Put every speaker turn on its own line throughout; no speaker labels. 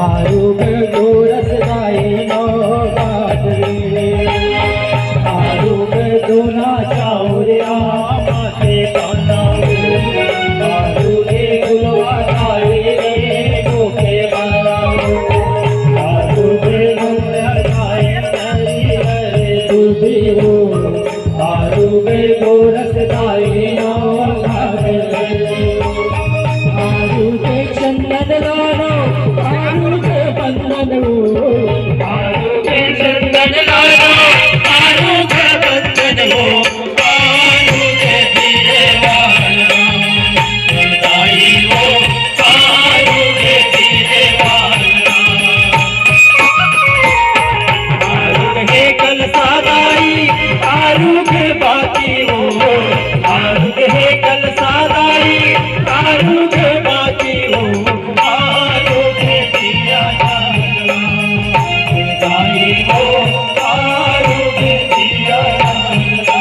आरुग गोरस गाए नो बाजरे आरुग दोना चाउरिया माथे कानाऊ आरुगे गुलवा गाए रे गोखे बनाऊ आरुगे गुलवा गाए हरी हरे दुबियो आरुगे गोरस गाए नो बाजरे आरुगे चंदन लालो आरुगे बंदन आरुगे चंदन लालो आरुगे बंदन हो आरुगे तेरे वाला खुदाई हो आरुगे तेरे वाला आरुगे कल सादाई आरुगे बाती हो आरुगे कल सादाई आरुगे बाती हो आरुगे दिया जाना खुदाई हो आरुगे दिया जाना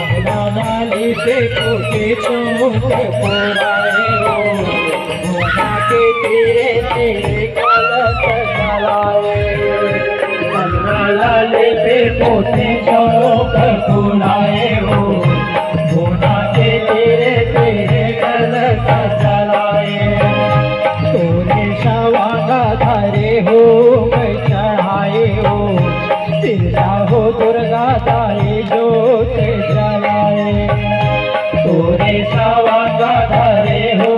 से कोटे चौक पराए हो मोना के तेरे तेरे कलक जलाए लाले पे कोटे चौक पराए हो मोना के तेरे तेरे कलक जलाए तोरे शवागा धारे हो मैं चढ़ाए हो तेरा हो दुर्गा तारी जोत जलाए तोरे सवागा धरे हो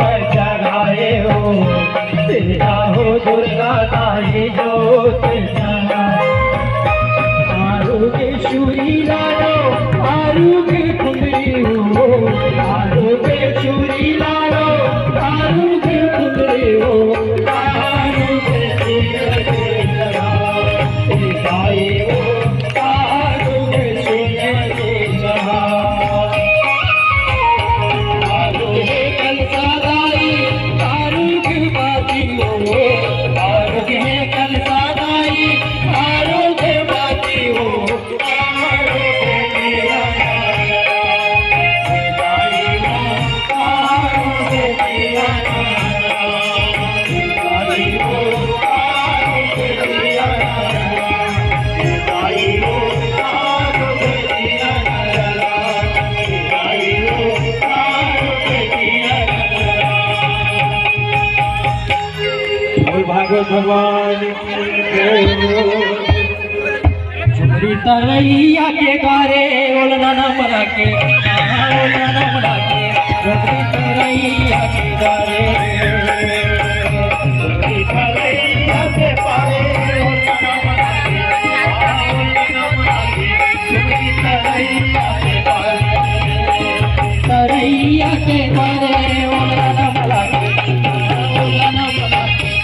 मैं जगाए हो तेरा हो दुर्गा तारी जोत जलाए आरुगे चूरी लालो आरुगे कुंदरी हो आरुगे चूरी लालो आरुगे कुंदरी हो आरुगे चूरी गाए हो आरुगे चूरी जहा आरुगे कल सादाई आरुगे बाती हो आरुगे कल सादाई आरुगे बाती हो आरुगे दिया गाए हो आरुगे दिया गाए हो आरुगे दिया भागवत भगवान झुमरी तरैया के गारे ओलना न मरा के ओलना न मरा के झुमरी तरैया के गारे झुमरी तरैया के पारे ओलना न मरा के ओलना न मरा के झुमरी तरैया के गारे तरैया के गारे ओलना न मरा के ओलना न मरा के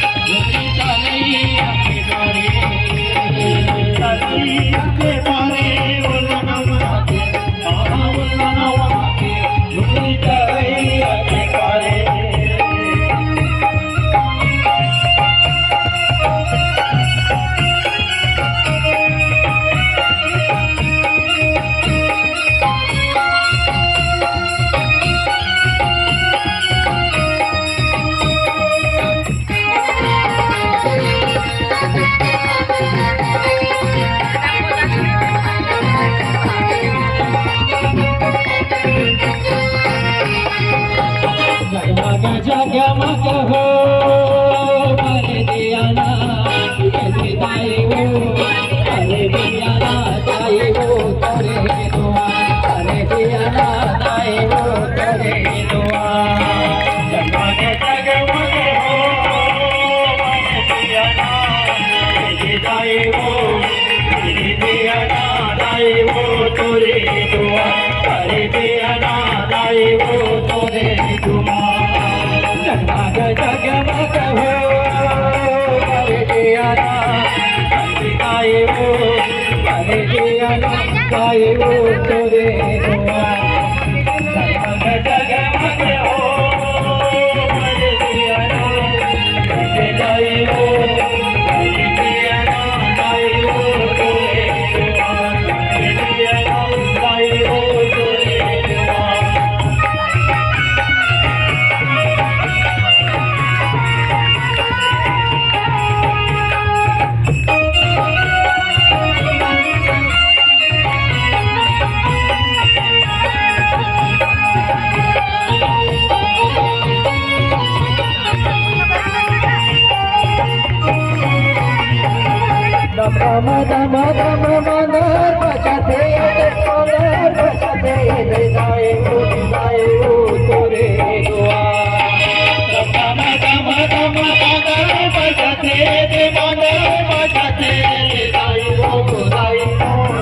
जगमग हो अरे दियाना कैसे दाई हो अरे दियाना दाई हो तेरे दुआ अरे दियाना दाई हो तेरे दुआ जगमग जगमग हो अरे दियाना कैसे दाई हो अरे दियाना दाई हो तेरे दुआ अरे दियाना दाई हो तेरे दुआ जगमग जगमग हो अरे दियाना गायो अरे दिया ना गायो तोरे दुआर जगमग हो अरे दिया ना गायो अरे दिया ना गायो तोरे दुआर अरे दिया ना गायो तोरे दुआर बचाते गायो गायो तोरे दुआर बचाते गायो गायो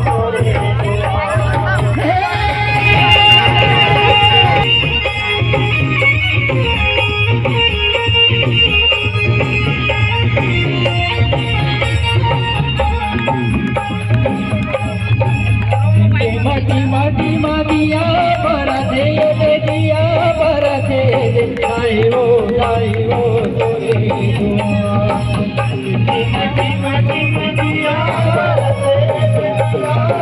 तोरे माटी माटी मादिया बरसे दिया बरसे गायो गायो तोरे दुआर माटी माटी मादिया बरसे गायो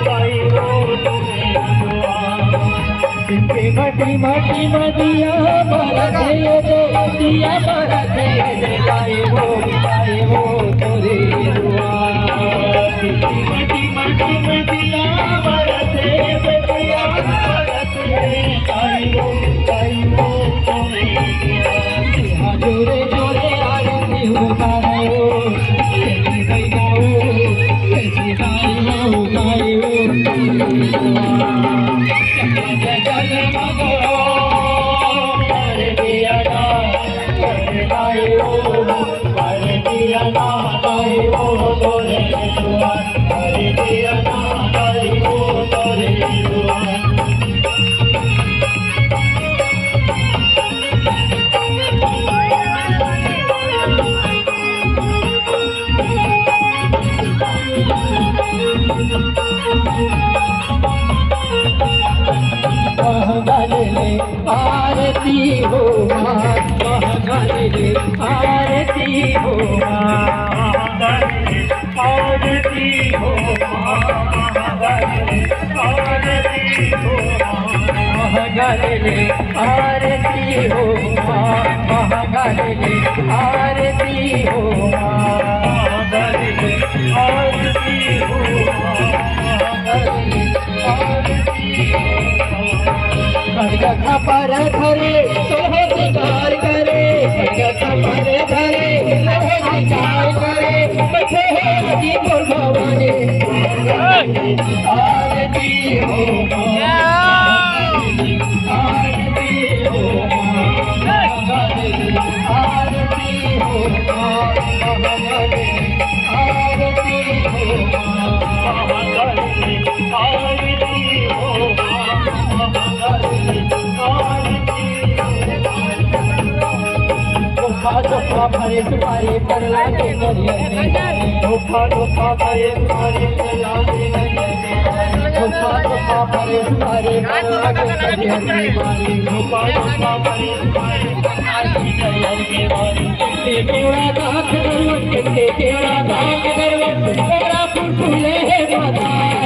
गायो तोरे दुआर माटी माटी मादिया बरसे दिया बरसे गायो गायो तोरे दुआर जोरे जोरे आरती उतारो गाओ गायो जगमग अरे दिया ना गायो अरे दिया ना गायो तोरे दुआर अरे दिया ना गायो तोरे दुआर आरती हो आरती हो आरती हो आरती हो आरती हो खड़गा पर धरे सोह सिंगार करे खड़गा पर धरे सोह सिंगार करे बचे जी को भवानी आरती हो आरती हो आरती हो धोखा भरे तुम्हारे पर लागे धोखा धोखा भरे तुम्हारे पर लागे धोखा धोखा भरे तुम्हारे पर लागे धोखा धोखा भरे तुम्हारे पर लागे तेरा दाख दरवट तेरा दाख दरवट तेरा फूले मदार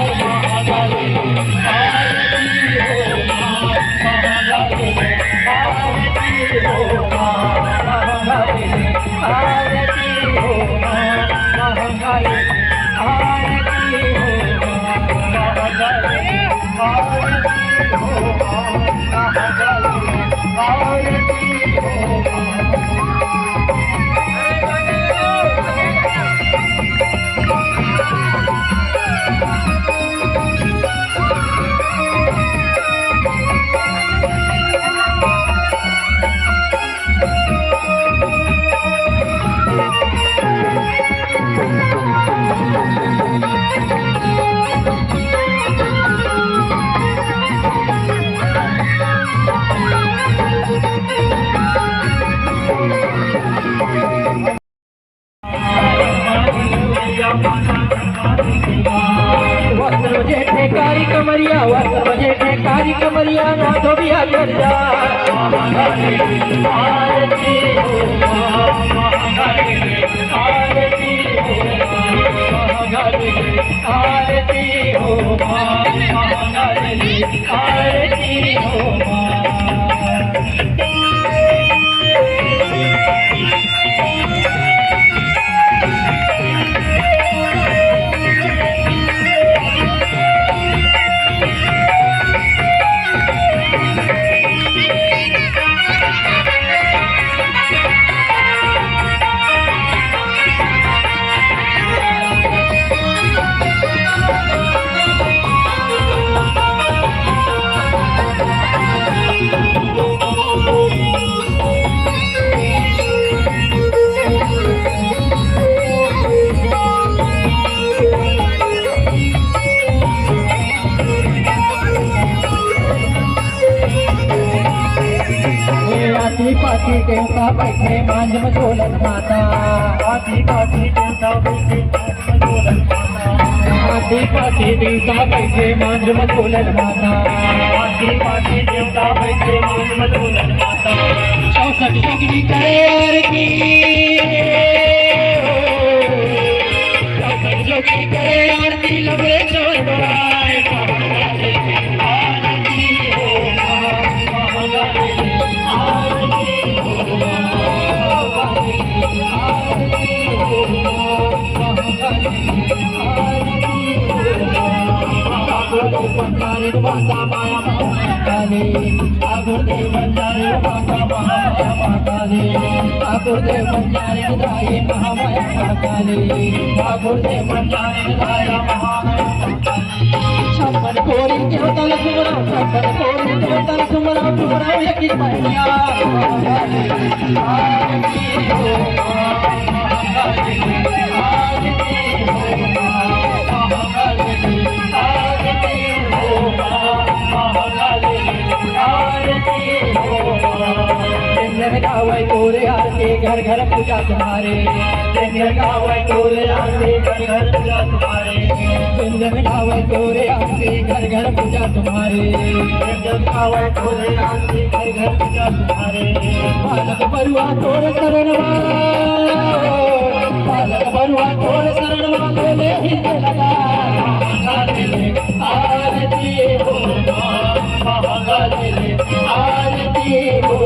वस्त्र जेठे कारी कमरिया वस्त्र जेठे कारी कमरिया ना धोबिया कर जा आरती हो आरती हो आरती हो आती पाती देवता बैठे मांझ में झोलन माता आती पाती देवता बैठे आती पाती देवता बैठे मांझ में झोलन माता आती पाती देवता बैठे मांझ में झोलन माता 64 जोगनी करे आरती 64 जोगनी करे आरती लगे चोर बड़ाए बंजारे माता माया काली ठाकुरदेव बंजारे माता माया काली ठाकुरदेव बंजारे दाई महामाया काली ठाकुरदेव बंजारे दाई महामाया छप्पन कोरी देवता लक्ष्मणा छप्पन कोरी देवता लक्ष्मणा तुम्हारा यकीन मैया गावे तोरे आरती घर घर पूजा तुम्हारे गावे तोरे आरती घर घर पूजा तुम्हारे गावे तोरे आरती घर घर पूजा तुम्हारे गावे तोरे आरती घर घर पूजा तुम्हारे बालक बरुआ तोरे शरणवा बालक बरुआ तोरे शरणवा बोले हिंद लगा आरती हो आरती हो